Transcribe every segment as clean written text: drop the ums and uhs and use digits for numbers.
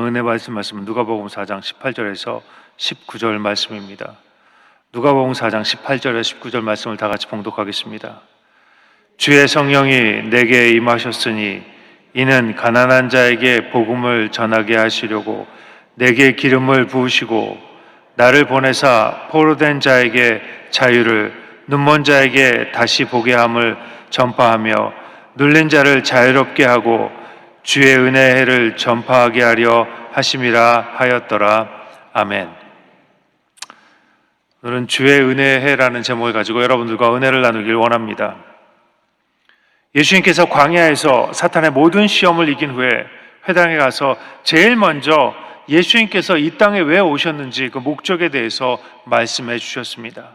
오늘 은혜 받으신 말씀은 누가복음 4장 18절에서 19절 말씀입니다. 누가복음 4장 18절에서 19절 말씀을 다 같이 봉독하겠습니다. 주의 성령이 내게 임하셨으니 이는 가난한 자에게 복음을 전하게 하시려고 내게 기름을 부으시고 나를 보내사 포로된 자에게 자유를, 눈먼 자에게 다시 보게 함을 전파하며 눌린 자를 자유롭게 하고 주의 은혜의 해를 전파하게 하려 하심이라 하였더라. 아멘. 오늘은 주의 은혜의 해라는 제목을 가지고 여러분들과 은혜를 나누길 원합니다. 예수님께서 광야에서 사탄의 모든 시험을 이긴 후에 회당에 가서 제일 먼저 예수님께서 이 땅에 왜 오셨는지 그 목적에 대해서 말씀해 주셨습니다.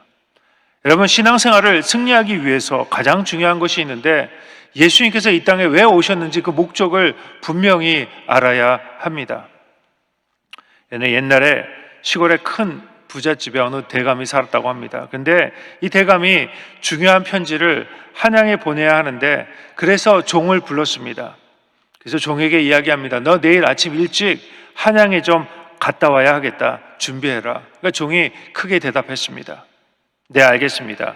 여러분, 신앙생활을 승리하기 위해서 가장 중요한 것이 있는데 예수님께서 이 땅에 왜 오셨는지 그 목적을 분명히 알아야 합니다. 옛날에 시골에 큰 부잣집에 어느 대감이 살았다고 합니다. 근데 이 대감이 중요한 편지를 한양에 보내야 하는데 그래서 종을 불렀습니다. 그래서 종에게 이야기합니다. 너 내일 아침 일찍 한양에 좀 갔다 와야 하겠다. 준비해라. 그러니까 종이 크게 대답했습니다. 네, 알겠습니다.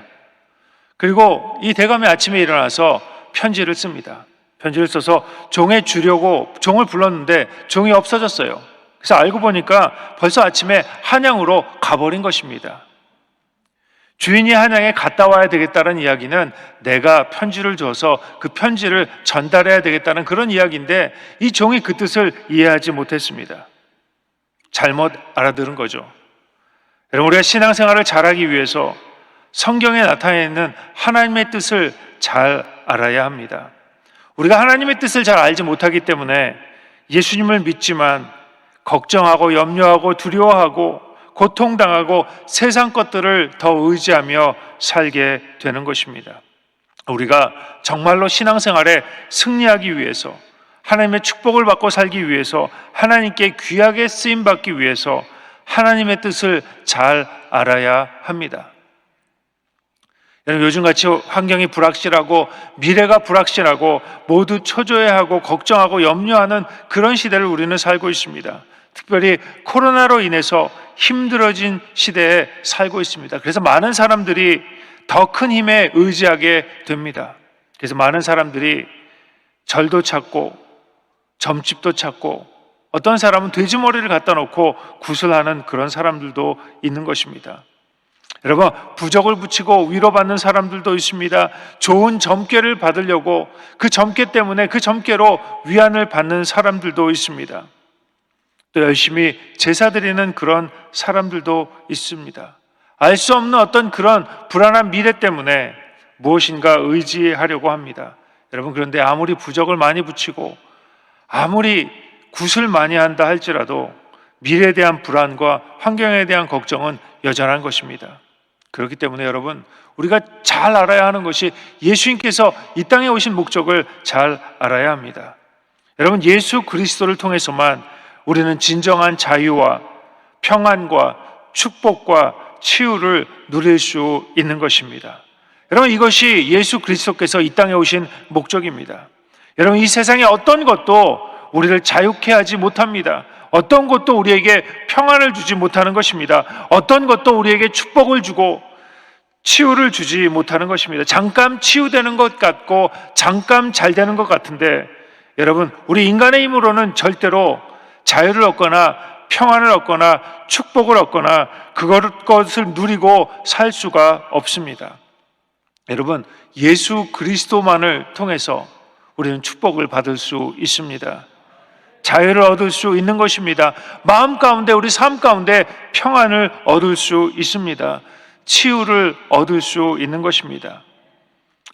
그리고 이 대감이 아침에 일어나서 편지를 씁니다. 편지를 써서 종에 주려고 종을 불렀는데 종이 없어졌어요. 그래서 알고 보니까 벌써 아침에 한양으로 가버린 것입니다. 주인이 한양에 갔다 와야 되겠다는 이야기는 내가 편지를 줘서 그 편지를 전달해야 되겠다는 그런 이야기인데 이 종이 그 뜻을 이해하지 못했습니다. 잘못 알아들은 거죠. 여러분, 우리가 신앙생활을 잘하기 위해서 성경에 나타나 있는 하나님의 뜻을 잘 알아야 합니다. 우리가 하나님의 뜻을 잘 알지 못하기 때문에 예수님을 믿지만 걱정하고 염려하고 두려워하고 고통당하고 세상 것들을 더 의지하며 살게 되는 것입니다. 우리가 정말로 신앙생활에 승리하기 위해서, 하나님의 축복을 받고 살기 위해서, 하나님께 귀하게 쓰임받기 위해서 하나님의 뜻을 잘 알아야 합니다. 여러분, 요즘같이 환경이 불확실하고 미래가 불확실하고 모두 초조해하고 걱정하고 염려하는 그런 시대를 우리는 살고 있습니다. 특별히 코로나로 인해서 힘들어진 시대에 살고 있습니다. 그래서 많은 사람들이 더 큰 힘에 의지하게 됩니다. 그래서 많은 사람들이 절도 찾고 점집도 찾고 어떤 사람은 돼지머리를 갖다 놓고 구슬하는 그런 사람들도 있는 것입니다. 여러분, 부적을 붙이고 위로받는 사람들도 있습니다. 좋은 점괘를 받으려고 그 점괘 때문에 그 점괘로 위안을 받는 사람들도 있습니다. 또 열심히 제사 드리는 그런 사람들도 있습니다. 알 수 없는 어떤 그런 불안한 미래 때문에 무엇인가 의지하려고 합니다. 여러분, 그런데 아무리 부적을 많이 붙이고 아무리 굿을 많이 한다 할지라도 미래에 대한 불안과 환경에 대한 걱정은 여전한 것입니다. 그렇기 때문에 여러분, 우리가 잘 알아야 하는 것이 예수님께서 이 땅에 오신 목적을 잘 알아야 합니다. 여러분, 예수 그리스도를 통해서만 우리는 진정한 자유와 평안과 축복과 치유를 누릴 수 있는 것입니다. 여러분, 이것이 예수 그리스도께서 이 땅에 오신 목적입니다. 여러분, 이 세상의 어떤 것도 우리를 자유케 하지 못합니다. 어떤 것도 우리에게 평안을 주지 못하는 것입니다. 어떤 것도 우리에게 축복을 주고 치유를 주지 못하는 것입니다. 잠깐 치유되는 것 같고 잠깐 잘 되는 것 같은데 여러분, 우리 인간의 힘으로는 절대로 자유를 얻거나 평안을 얻거나 축복을 얻거나 그것을 누리고 살 수가 없습니다. 여러분, 예수 그리스도만을 통해서 우리는 축복을 받을 수 있습니다. 자유를 얻을 수 있는 것입니다. 마음 가운데, 우리 삶 가운데 평안을 얻을 수 있습니다. 치유를 얻을 수 있는 것입니다.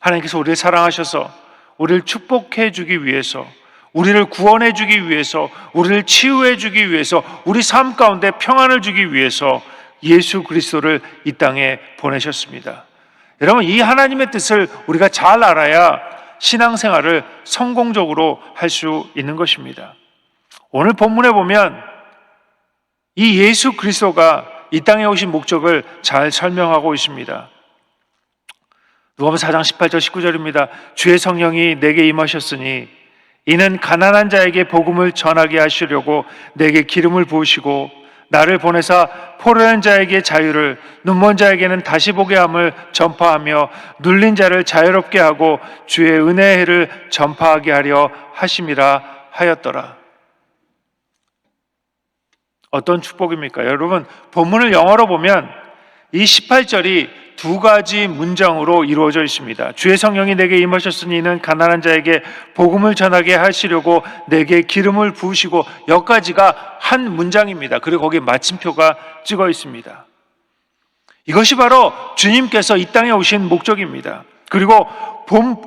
하나님께서 우리를 사랑하셔서 우리를 축복해 주기 위해서, 우리를 구원해 주기 위해서, 우리를 치유해 주기 위해서, 우리 삶 가운데 평안을 주기 위해서 예수 그리스도를 이 땅에 보내셨습니다. 여러분, 이 하나님의 뜻을 우리가 잘 알아야 신앙생활을 성공적으로 할 수 있는 것입니다. 오늘 본문에 보면 이 예수 그리스도가 이 땅에 오신 목적을 잘 설명하고 있습니다. 누가복음 4장 18절 19절입니다. 주의 성령이 내게 임하셨으니 이는 가난한 자에게 복음을 전하게 하시려고 내게 기름을 부으시고 나를 보내사 포로된 자에게 자유를, 눈먼 자에게는 다시 보게 함을 전파하며 눌린 자를 자유롭게 하고 주의 은혜의 해를 전파하게 하려 하심이라 하였더라. 어떤 축복입니까? 여러분, 본문을 영어로 보면 이 18절이 두 가지 문장으로 이루어져 있습니다. 주의 성령이 내게 임하셨으니 이는 가난한 자에게 복음을 전하게 하시려고 내게 기름을 부으시고, 여기까지가 한 문장입니다. 그리고 거기에 마침표가 찍어 있습니다. 이것이 바로 주님께서 이 땅에 오신 목적입니다. 그리고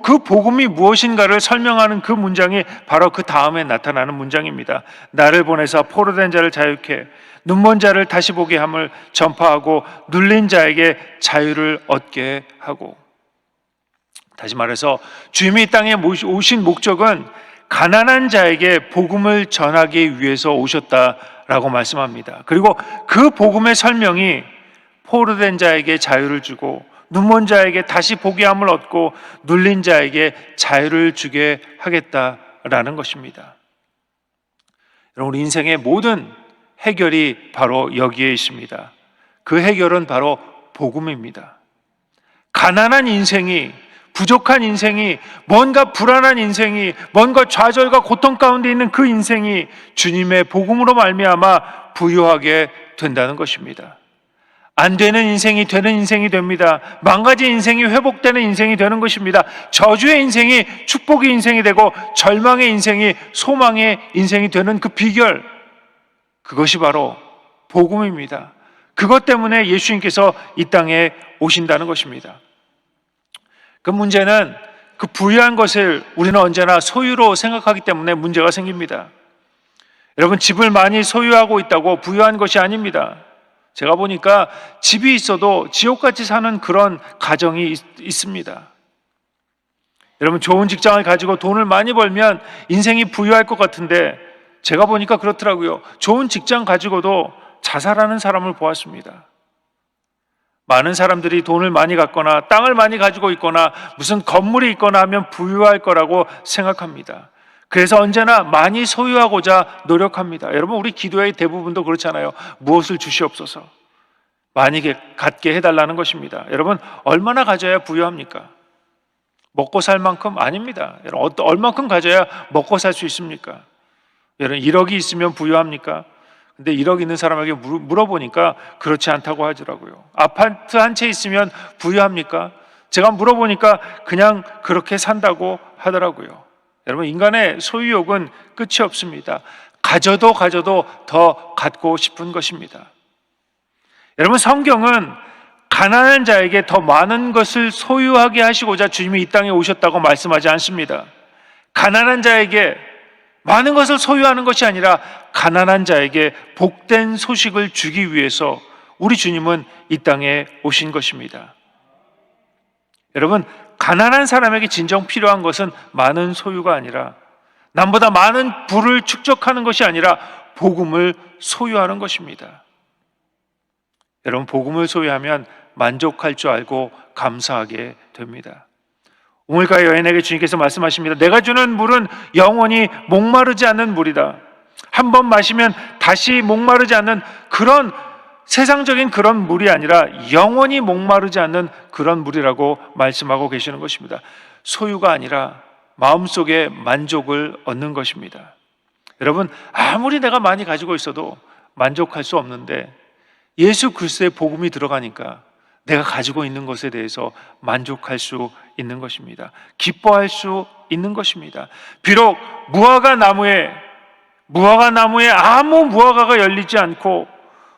그 복음이 무엇인가를 설명하는 그 문장이 바로 그 다음에 나타나는 문장입니다. 나를 보내서 포로된 자를 자유케, 눈먼 자를 다시 보게 함을 전파하고 눌린 자에게 자유를 얻게 하고. 다시 말해서 주님이 이 땅에 오신 목적은 가난한 자에게 복음을 전하기 위해서 오셨다라고 말씀합니다. 그리고 그 복음의 설명이 포로된 자에게 자유를 주고 눈먼 자에게 다시 보게 함을 얻고 눌린 자에게 자유를 주게 하겠다라는 것입니다. 여러분, 인생의 모든 해결이 바로 여기에 있습니다. 그 해결은 바로 복음입니다. 가난한 인생이, 부족한 인생이, 뭔가 불안한 인생이, 뭔가 좌절과 고통 가운데 있는 그 인생이 주님의 복음으로 말미암아 부유하게 된다는 것입니다. 안 되는 인생이 되는 인생이 됩니다. 망가진 인생이 회복되는 인생이 되는 것입니다. 저주의 인생이 축복의 인생이 되고 절망의 인생이 소망의 인생이 되는 그 비결, 그것이 바로 복음입니다. 그것 때문에 예수님께서 이 땅에 오신다는 것입니다. 그 문제는 그 부유한 것을 우리는 언제나 소유로 생각하기 때문에 문제가 생깁니다. 여러분, 집을 많이 소유하고 있다고 부유한 것이 아닙니다. 제가 보니까 집이 있어도 지옥같이 사는 그런 가정이 있습니다. 여러분, 좋은 직장을 가지고 돈을 많이 벌면 인생이 부유할 것 같은데 제가 보니까 그렇더라고요. 좋은 직장 가지고도 자살하는 사람을 보았습니다. 많은 사람들이 돈을 많이 갖거나 땅을 많이 가지고 있거나 무슨 건물이 있거나 하면 부유할 거라고 생각합니다. 그래서 언제나 많이 소유하고자 노력합니다. 여러분, 우리 기도의 대부분도 그렇잖아요. 무엇을 주시옵소서, 많이 갖게 해달라는 것입니다. 여러분, 얼마나 가져야 부유합니까? 먹고 살 만큼? 아닙니다. 여러분, 얼마큼 가져야 먹고 살 수 있습니까? 여러분, 1억이 있으면 부유합니까? 근데 1억 있는 사람에게 물어보니까 그렇지 않다고 하더라고요. 아파트 한 채 있으면 부유합니까? 제가 물어보니까 그냥 그렇게 산다고 하더라고요. 여러분, 인간의 소유욕은 끝이 없습니다. 가져도 더 갖고 싶은 것입니다. 여러분, 성경은 가난한 자에게 더 많은 것을 소유하게 하시고자 주님이 이 땅에 오셨다고 말씀하지 않습니다. 가난한 자에게 많은 것을 소유하는 것이 아니라 가난한 자에게 복된 소식을 주기 위해서 우리 주님은 이 땅에 오신 것입니다. 여러분, 가난한 사람에게 진정 필요한 것은 많은 소유가 아니라, 남보다 많은 부를 축적하는 것이 아니라 복음을 소유하는 것입니다. 여러분, 복음을 소유하면 만족할 줄 알고 감사하게 됩니다. 우물가의 여인에게 주님께서 말씀하십니다. 내가 주는 물은 영원히 목마르지 않는 물이다. 한 번 마시면 다시 목마르지 않는 그런 세상적인 그런 물이 아니라 영원히 목마르지 않는 그런 물이라고 말씀하고 계시는 것입니다. 소유가 아니라 마음속에 만족을 얻는 것입니다. 여러분, 아무리 내가 많이 가지고 있어도 만족할 수 없는데 예수 그리스도의 복음이 들어가니까 내가 가지고 있는 것에 대해서 만족할 수 있는 것입니다. 기뻐할 수 있는 것입니다. 비록 무화과 나무에 아무 무화과가 열리지 않고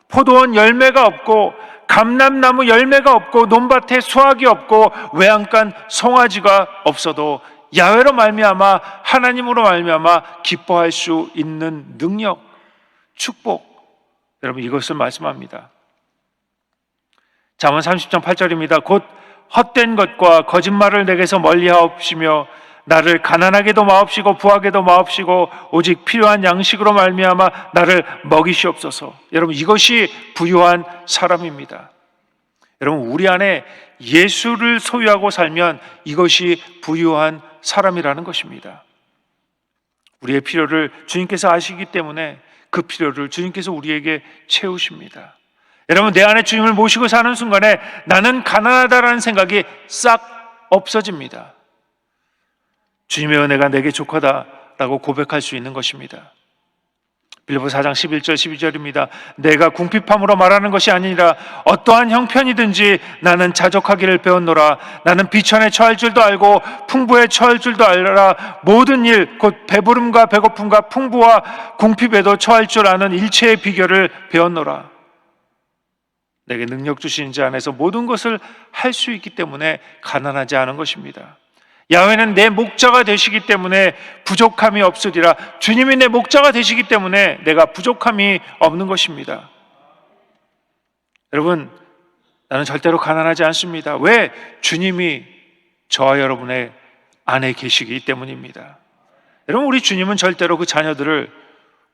포도원 열매가 없고 감람나무 열매가 없고 논밭에 수확이 없고 외양간 송아지가 없어도 야훼로 말미암아, 하나님으로 말미암아 기뻐할 수 있는 능력, 축복, 여러분, 이것을 말씀합니다. 잠언 30장 8절입니다. 곧 헛된 것과 거짓말을 내게서 멀리하옵시며 나를 가난하게도 마옵시고 부하게도 마옵시고 오직 필요한 양식으로 말미암아 나를 먹이시옵소서. 여러분, 이것이 부유한 사람입니다. 여러분, 우리 안에 예수를 소유하고 살면 이것이 부유한 사람이라는 것입니다. 우리의 필요를 주님께서 아시기 때문에 그 필요를 주님께서 우리에게 채우십니다. 여러분, 내 안에 주님을 모시고 사는 순간에 나는 가난하다라는 생각이 싹 없어집니다. 주님의 은혜가 내게 족하다라고 고백할 수 있는 것입니다. 빌립보서 4장 11절 12절입니다. 내가 궁핍함으로 말하는 것이 아니라 어떠한 형편이든지 나는 자족하기를 배웠노라. 나는 비천에 처할 줄도 알고 풍부에 처할 줄도 알라. 모든 일 곧 배부름과 배고픔과 풍부와 궁핍에도 처할 줄 아는 일체의 비결을 배웠노라. 내게 능력 주신 자 안에서 모든 것을 할 수 있기 때문에 가난하지 않은 것입니다. 야훼는 내 목자가 되시기 때문에 부족함이 없으리라. 주님이 내 목자가 되시기 때문에 내가 부족함이 없는 것입니다. 여러분, 나는 절대로 가난하지 않습니다. 왜? 주님이 저와 여러분의 안에 계시기 때문입니다. 여러분, 우리 주님은 절대로 그 자녀들을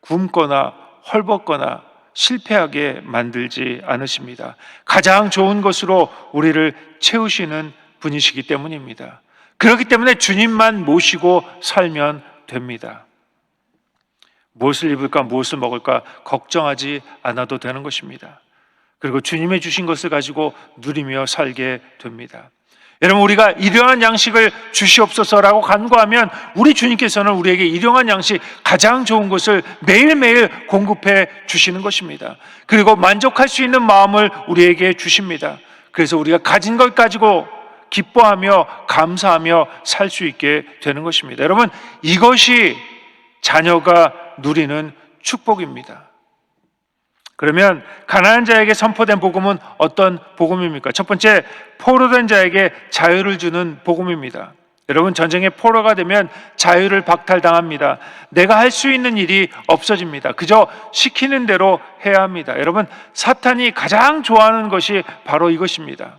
굶거나 헐벗거나 실패하게 만들지 않으십니다. 가장 좋은 것으로 우리를 채우시는 분이시기 때문입니다. 그렇기 때문에 주님만 모시고 살면 됩니다. 무엇을 입을까, 무엇을 먹을까 걱정하지 않아도 되는 것입니다. 그리고 주님의 주신 것을 가지고 누리며 살게 됩니다. 여러분, 우리가 일용할 양식을 주시옵소서라고 간구하면 우리 주님께서는 우리에게 일용할 양식, 가장 좋은 것을 매일매일 공급해 주시는 것입니다. 그리고 만족할 수 있는 마음을 우리에게 주십니다. 그래서 우리가 가진 것 가지고 기뻐하며 감사하며 살 수 있게 되는 것입니다. 여러분, 이것이 자녀가 누리는 축복입니다. 그러면 가난한 자에게 선포된 복음은 어떤 복음입니까? 첫 번째, 포로된 자에게 자유를 주는 복음입니다. 여러분, 전쟁의 포로가 되면 자유를 박탈당합니다. 내가 할 수 있는 일이 없어집니다. 그저 시키는 대로 해야 합니다. 여러분, 사탄이 가장 좋아하는 것이 바로 이것입니다.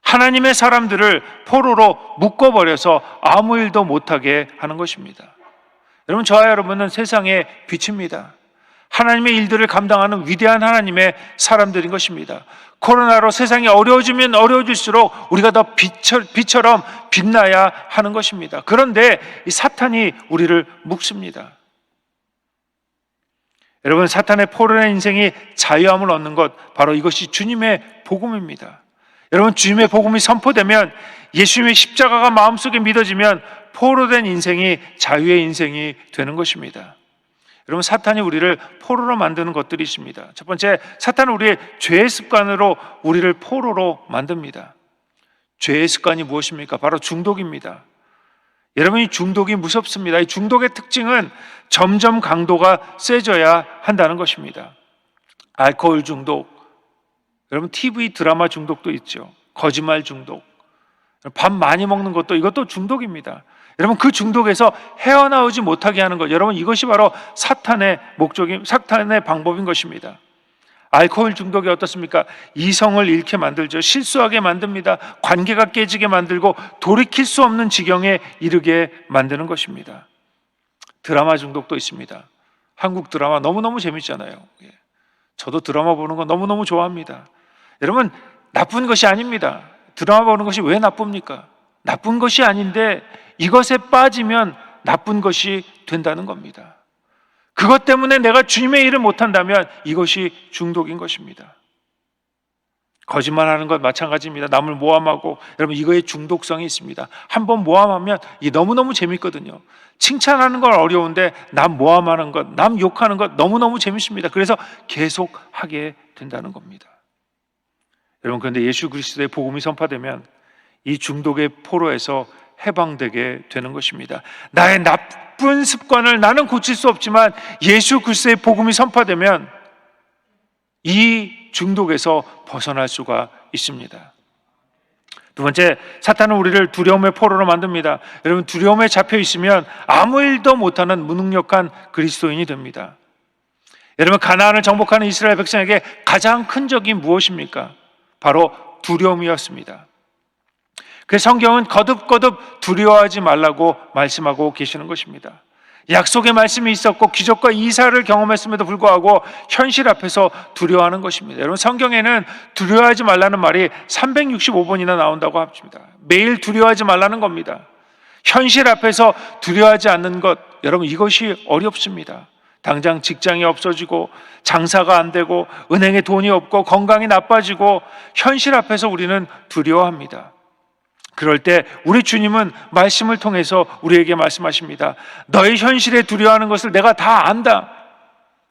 하나님의 사람들을 포로로 묶어버려서 아무 일도 못하게 하는 것입니다. 여러분, 저와 여러분은 세상의 빛입니다. 하나님의 일들을 감당하는 위대한 하나님의 사람들인 것입니다. 코로나로 세상이 어려워지면 어려워질수록 우리가 더 빛처럼 빛나야 하는 것입니다. 그런데 이 사탄이 우리를 묶습니다. 여러분, 사탄의 포로된 인생이 자유함을 얻는 것, 바로 이것이 주님의 복음입니다. 여러분, 주님의 복음이 선포되면, 예수님의 십자가가 마음속에 믿어지면 포로된 인생이 자유의 인생이 되는 것입니다. 여러분, 사탄이 우리를 포로로 만드는 것들이 있습니다. 첫 번째, 사탄은 우리의 죄의 습관으로 우리를 포로로 만듭니다. 죄의 습관이 무엇입니까? 바로 중독입니다. 여러분, 이 중독이 무섭습니다. 이 중독의 특징은 점점 강도가 세져야 한다는 것입니다. 알코올 중독, 여러분, TV 드라마 중독도 있죠. 거짓말 중독, 밥 많이 먹는 것도, 이것도 중독입니다. 여러분, 그 중독에서 헤어나오지 못하게 하는 것, 여러분, 이것이 바로 사탄의 사탄의 방법인 것입니다. 알코올 중독이 어떻습니까? 이성을 잃게 만들죠. 실수하게 만듭니다. 관계가 깨지게 만들고 돌이킬 수 없는 지경에 이르게 만드는 것입니다. 드라마 중독도 있습니다. 한국 드라마 너무너무 재밌잖아요. 저도 드라마 보는 거 너무너무 좋아합니다. 여러분, 나쁜 것이 아닙니다. 드라마 보는 것이 왜 나쁩니까? 나쁜 것이 아닌데 이것에 빠지면 나쁜 것이 된다는 겁니다. 그것 때문에 내가 주님의 일을 못한다면 이것이 중독인 것입니다. 거짓말하는 것 마찬가지입니다. 남을 모함하고, 여러분, 이거에 중독성이 있습니다. 한번 모함하면 이게 너무너무 재밌거든요. 칭찬하는 건 어려운데 남 모함하는 것, 남 욕하는 것 너무너무 재밌습니다. 그래서 계속 하게 된다는 겁니다. 여러분, 그런데 예수 그리스도의 복음이 선포되면 이 중독의 포로에서 해방되게 되는 것입니다. 나의 나쁜 습관을 나는 고칠 수 없지만 예수 그리스도의 복음이 선포되면 이 중독에서 벗어날 수가 있습니다. 두 번째, 사탄은 우리를 두려움의 포로로 만듭니다. 여러분, 두려움에 잡혀 있으면 아무 일도 못하는 무능력한 그리스도인이 됩니다. 여러분, 가나안을 정복하는 이스라엘 백성에게 가장 큰 적이 무엇입니까? 바로 두려움이었습니다. 그 성경은 거듭거듭 두려워하지 말라고 말씀하고 계시는 것입니다. 약속의 말씀이 있었고 기적과 이사를 경험했음에도 불구하고 현실 앞에서 두려워하는 것입니다. 여러분, 성경에는 두려워하지 말라는 말이 365번이나 나온다고 합니다. 매일 두려워하지 말라는 겁니다. 현실 앞에서 두려워하지 않는 것, 여러분 이것이 어렵습니다. 당장 직장이 없어지고 장사가 안 되고 은행에 돈이 없고 건강이 나빠지고 현실 앞에서 우리는 두려워합니다. 그럴 때 우리 주님은 말씀을 통해서 우리에게 말씀하십니다. 너의 현실에 두려워하는 것을 내가 다 안다.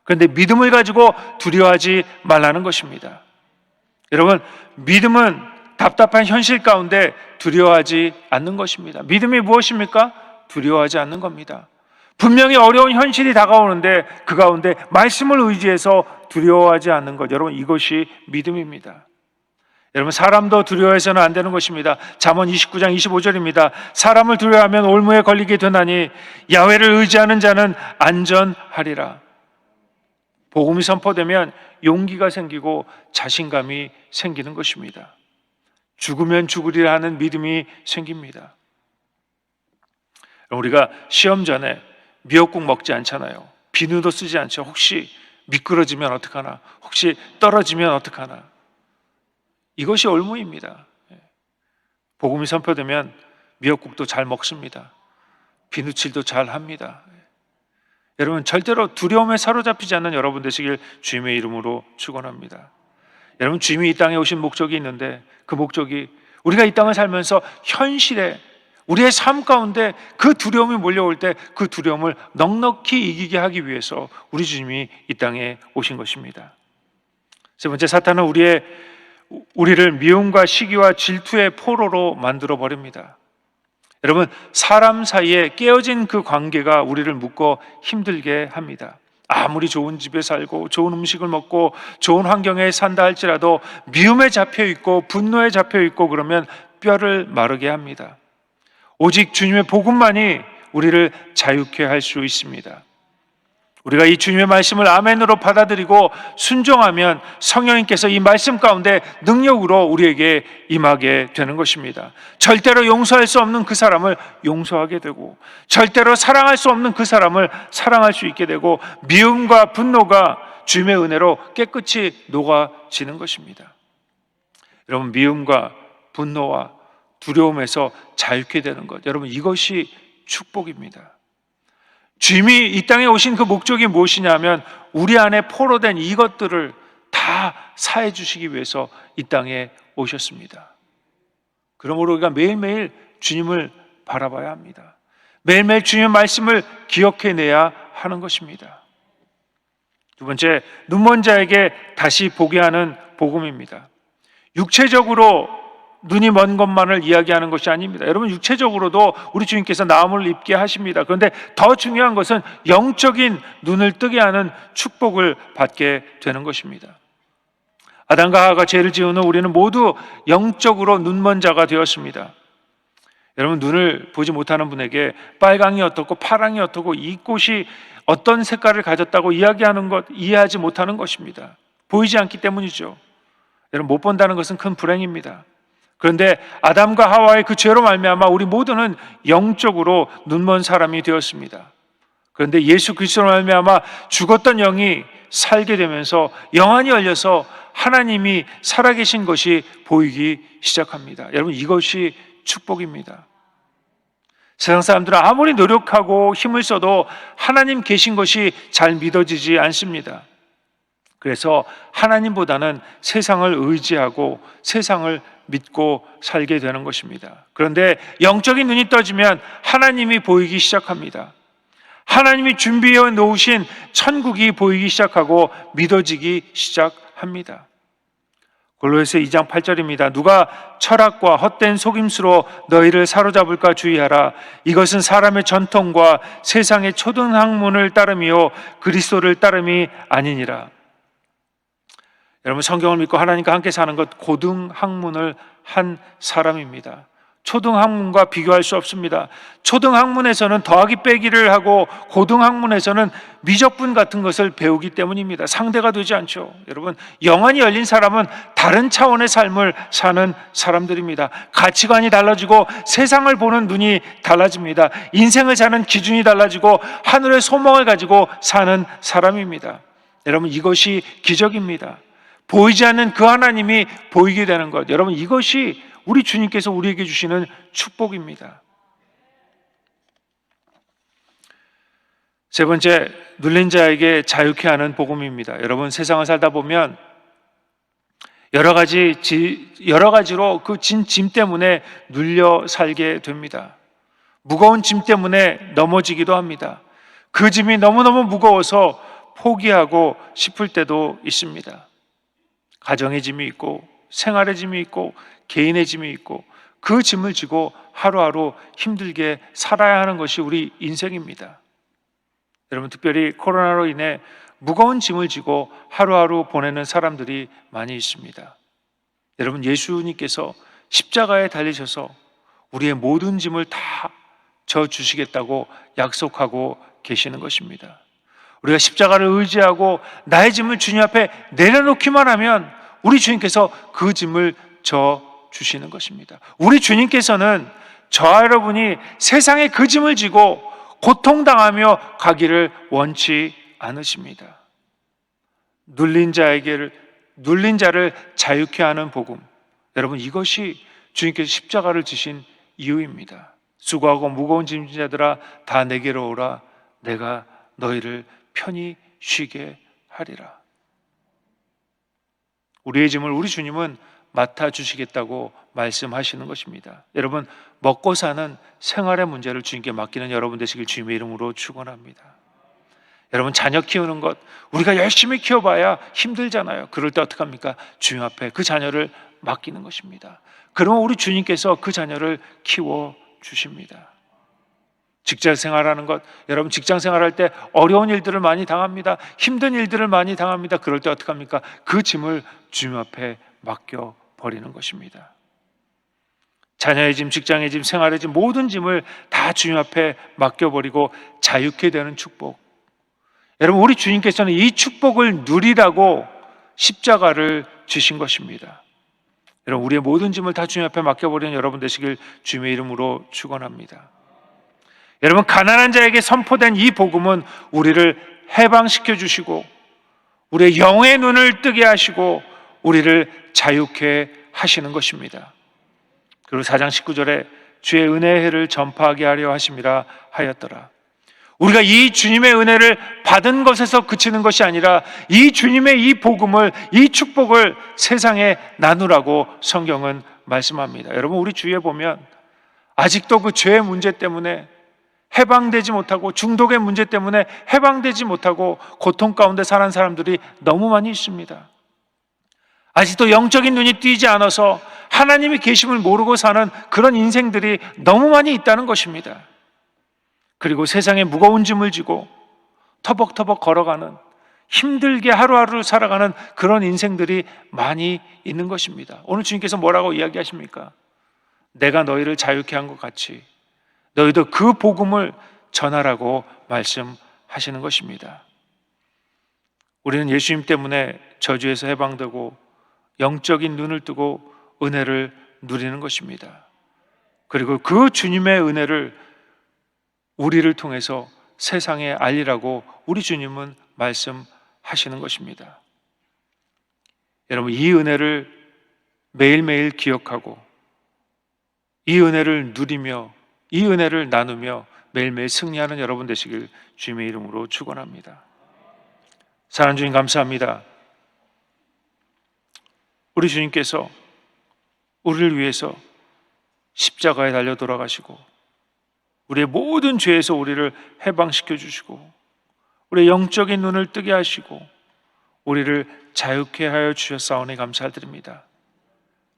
그런데 믿음을 가지고 두려워하지 말라는 것입니다. 여러분, 믿음은 답답한 현실 가운데 두려워하지 않는 것입니다. 믿음이 무엇입니까? 두려워하지 않는 겁니다. 분명히 어려운 현실이 다가오는데 그 가운데 말씀을 의지해서 두려워하지 않는 것, 여러분 이것이 믿음입니다. 여러분, 사람도 두려워해서는 안 되는 것입니다. 잠언 29장 25절입니다. 사람을 두려워하면 올무에 걸리게 되나니 야훼를 의지하는 자는 안전하리라. 복음이 선포되면 용기가 생기고 자신감이 생기는 것입니다. 죽으면 죽으리라 하는 믿음이 생깁니다. 우리가 시험 전에 미역국 먹지 않잖아요. 비누도 쓰지 않죠. 혹시 미끄러지면 어떡하나, 혹시 떨어지면 어떡하나. 이것이 올무입니다. 복음이 선포되면 미역국도 잘 먹습니다. 비누칠도 잘 합니다. 여러분, 절대로 두려움에 사로잡히지 않는 여러분 되시길 주님의 이름으로 축원합니다. 여러분, 주님이 이 땅에 오신 목적이 있는데 그 목적이 우리가 이 땅을 살면서 현실에 우리의 삶 가운데 그 두려움이 몰려올 때 그 두려움을 넉넉히 이기게 하기 위해서 우리 주님이 이 땅에 오신 것입니다. 세 번째, 사탄은 우리를 미움과 시기와 질투의 포로로 만들어 버립니다. 여러분, 사람 사이에 깨어진 그 관계가 우리를 묶어 힘들게 합니다. 아무리 좋은 집에 살고 좋은 음식을 먹고 좋은 환경에 산다 할지라도 미움에 잡혀 있고 분노에 잡혀 있고 그러면 뼈를 마르게 합니다. 오직 주님의 복음만이 우리를 자유케 할 수 있습니다. 우리가 이 주님의 말씀을 아멘으로 받아들이고 순종하면 성령님께서 이 말씀 가운데 능력으로 우리에게 임하게 되는 것입니다. 절대로 용서할 수 없는 그 사람을 용서하게 되고 절대로 사랑할 수 없는 그 사람을 사랑할 수 있게 되고 미움과 분노가 주님의 은혜로 깨끗이 녹아지는 것입니다. 여러분, 미움과 분노와 두려움에서 자유케 되는 것, 여러분 이것이 축복입니다. 주님이 이 땅에 오신 그 목적이 무엇이냐면 우리 안에 포로된 이것들을 다 사해 주시기 위해서 이 땅에 오셨습니다. 그러므로 우리가 매일매일 주님을 바라봐야 합니다. 매일매일 주님의 말씀을 기억해내야 하는 것입니다. 두 번째, 눈먼 자에게 다시 보게 하는 복음입니다. 육체적으로 눈이 먼 것만을 이야기하는 것이 아닙니다. 여러분, 육체적으로도 우리 주님께서 나음을 입게 하십니다. 그런데 더 중요한 것은 영적인 눈을 뜨게 하는 축복을 받게 되는 것입니다. 아담과 하와가 죄를 지은 후 우리는 모두 영적으로 눈먼 자가 되었습니다. 여러분, 눈을 보지 못하는 분에게 빨강이 어떻고 파랑이 어떻고 이 꽃이 어떤 색깔을 가졌다고 이야기하는 것, 이해하지 못하는 것입니다. 보이지 않기 때문이죠. 여러분, 못 본다는 것은 큰 불행입니다. 그런데 아담과 하와의 그 죄로 말미암아 우리 모두는 영적으로 눈먼 사람이 되었습니다. 그런데 예수 그리스도로 말미암아 죽었던 영이 살게 되면서 영안이 열려서 하나님이 살아계신 것이 보이기 시작합니다. 여러분, 이것이 축복입니다. 세상 사람들은 아무리 노력하고 힘을 써도 하나님 계신 것이 잘 믿어지지 않습니다. 그래서 하나님보다는 세상을 의지하고 세상을 믿고 살게 되는 것입니다. 그런데 영적인 눈이 떠지면 하나님이 보이기 시작합니다. 하나님이 준비해 놓으신 천국이 보이기 시작하고 믿어지기 시작합니다. 골로새서 2장 8절입니다. 누가 철학과 헛된 속임수로 너희를 사로잡을까 주의하라. 이것은 사람의 전통과 세상의 초등학문을 따름이요 그리스도를 따름이 아니니라. 여러분, 성경을 믿고 하나님과 함께 사는 것 고등학문을 한 사람입니다. 초등학문과 비교할 수 없습니다. 초등학문에서는 더하기 빼기를 하고 고등학문에서는 미적분 같은 것을 배우기 때문입니다. 상대가 되지 않죠. 여러분, 영안이 열린 사람은 다른 차원의 삶을 사는 사람들입니다. 가치관이 달라지고 세상을 보는 눈이 달라집니다. 인생을 사는 기준이 달라지고 하늘의 소망을 가지고 사는 사람입니다. 여러분, 이것이 기적입니다. 보이지 않는 그 하나님이 보이게 되는 것, 여러분 이것이 우리 주님께서 우리에게 주시는 축복입니다. 세 번째, 눌린 자에게 자유케 하는 복음입니다. 여러분, 세상을 살다 보면 여러 가지로 그 짐 때문에 눌려 살게 됩니다. 무거운 짐 때문에 넘어지기도 합니다. 그 짐이 너무너무 무거워서 포기하고 싶을 때도 있습니다. 가정의 짐이 있고, 생활의 짐이 있고, 개인의 짐이 있고, 그 짐을 지고 하루하루 힘들게 살아야 하는 것이 우리 인생입니다. 여러분, 특별히 코로나로 인해 무거운 짐을 지고 하루하루 보내는 사람들이 많이 있습니다. 여러분, 예수님께서 십자가에 달리셔서 우리의 모든 짐을 다 져주시겠다고 약속하고 계시는 것입니다. 우리가 십자가를 의지하고 나의 짐을 주님 앞에 내려놓기만 하면 우리 주님께서 그 짐을 져주시는 것입니다. 우리 주님께서는 저와 여러분이 세상의 그 짐을 지고 고통당하며 가기를 원치 않으십니다. 눌린 자를 자유케 하는 복음, 여러분, 이것이 주님께서 십자가를 지신 이유입니다. 수고하고 무거운 짐진 자들아 다 내게로 오라. 내가 너희를 편히 쉬게 하리라. 우리의 짐을 우리 주님은 맡아주시겠다고 말씀하시는 것입니다. 여러분, 먹고 사는 생활의 문제를 주님께 맡기는 여러분 되시길 주님의 이름으로 축원합니다. 여러분, 자녀 키우는 것 우리가 열심히 키워봐야 힘들잖아요. 그럴 때 어떡합니까? 주님 앞에 그 자녀를 맡기는 것입니다. 그러면 우리 주님께서 그 자녀를 키워주십니다. 직장 생활하는 것, 여러분, 직장 생활할 때 어려운 일들을 많이 당합니다. 힘든 일들을 많이 당합니다. 그럴 때 어떡합니까? 그 짐을 주님 앞에 맡겨버리는 것입니다. 자녀의 짐, 직장의 짐, 생활의 짐, 모든 짐을 다 주님 앞에 맡겨버리고 자유케 되는 축복. 여러분, 우리 주님께서는 이 축복을 누리라고 십자가를 지신 것입니다. 여러분, 우리의 모든 짐을 다 주님 앞에 맡겨버리는 여러분 되시길 주님의 이름으로 축원합니다. 여러분, 가난한 자에게 선포된 이 복음은 우리를 해방시켜 주시고 우리의 영의 눈을 뜨게 하시고 우리를 자유케 하시는 것입니다. 그리고 4장 19절에 주의 은혜의 해를 전파하게 하려 하심이라 하였더라. 우리가 이 주님의 은혜를 받은 것에서 그치는 것이 아니라 이 주님의 이 복음을, 이 축복을 세상에 나누라고 성경은 말씀합니다. 여러분, 우리 주위에 보면 아직도 그 죄의 문제 때문에 해방되지 못하고, 중독의 문제 때문에 해방되지 못하고 고통 가운데 사는 사람들이 너무 많이 있습니다. 아직도 영적인 눈이 띄지 않아서 하나님의 계심을 모르고 사는 그런 인생들이 너무 많이 있다는 것입니다. 그리고 세상에 무거운 짐을 지고 터벅터벅 걸어가는, 힘들게 하루하루를 살아가는 그런 인생들이 많이 있는 것입니다. 오늘 주님께서 뭐라고 이야기하십니까? 내가 너희를 자유케 한 것 같이 너희도 그 복음을 전하라고 말씀하시는 것입니다. 우리는 예수님 때문에 저주에서 해방되고 영적인 눈을 뜨고 은혜를 누리는 것입니다. 그리고 그 주님의 은혜를 우리를 통해서 세상에 알리라고 우리 주님은 말씀하시는 것입니다. 여러분, 이 은혜를 매일매일 기억하고 이 은혜를 누리며 이 은혜를 나누며 매일매일 승리하는 여러분 되시길 주님의 이름으로 축원합니다. 사랑하는 주님, 감사합니다. 우리 주님께서 우리를 위해서 십자가에 달려 돌아가시고 우리의 모든 죄에서 우리를 해방시켜 주시고 우리의 영적인 눈을 뜨게 하시고 우리를 자유케 하여 주셨사오니 감사드립니다.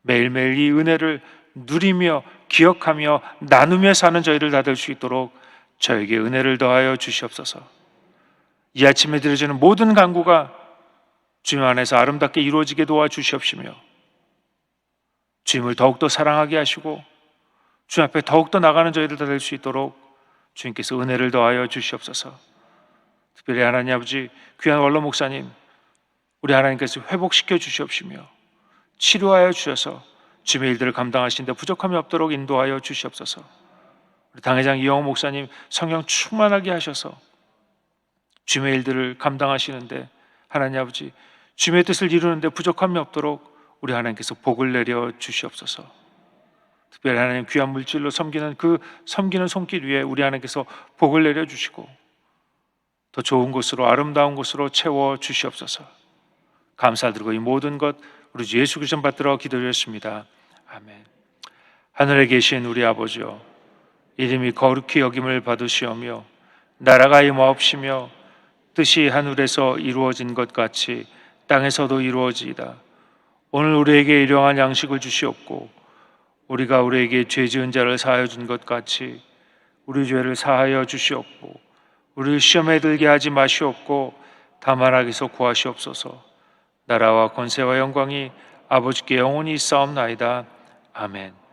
매일매일 이 은혜를 누리며 기억하며 나누며 사는 저희를 다 될 수 있도록 저에게 은혜를 더하여 주시옵소서. 이 아침에 드려지는 모든 간구가 주님 안에서 아름답게 이루어지게 도와주시옵시며 주님을 더욱더 사랑하게 하시고 주님 앞에 더욱더 나가는 저희들 다 될 수 있도록 주님께서 은혜를 더하여 주시옵소서. 특별히 하나님 아버지, 귀한 원로 목사님, 우리 하나님께서 회복시켜 주시옵시며 치료하여 주셔서 주님의 일들을 감당하시는데 부족함이 없도록 인도하여 주시옵소서. 우리 당회장 이영호 목사님 성령 충만하게 하셔서 주님의 일들을 감당하시는데 하나님 아버지, 주님의 뜻을 이루는데 부족함이 없도록 우리 하나님께서 복을 내려 주시옵소서. 특별히 하나님 귀한 물질로 섬기는 그 섬기는 손길 위에 우리 하나님께서 복을 내려 주시고 더 좋은 곳으로, 아름다운 곳으로 채워 주시옵소서. 감사드리고 이 모든 것 우리 주 예수 그리스도 받들어 기도드렸습니다. 아멘. 하늘에 계신 우리 아버지여, 이름이 거룩히 여김을 받으시오며 나라가 임하옵시며 뜻이 하늘에서 이루어진 것 같이 땅에서도 이루어지이다. 오늘 우리에게 일용할 양식을 주시옵고 우리가 우리에게 죄 지은 자를 사하여 준 것 같이 우리 죄를 사하여 주시옵고 우리를 시험에 들게 하지 마시옵고 다만 악에서 구하시옵소서. 나라와 권세와 영광이 아버지께 영원히 있사옵나이다. 아멘.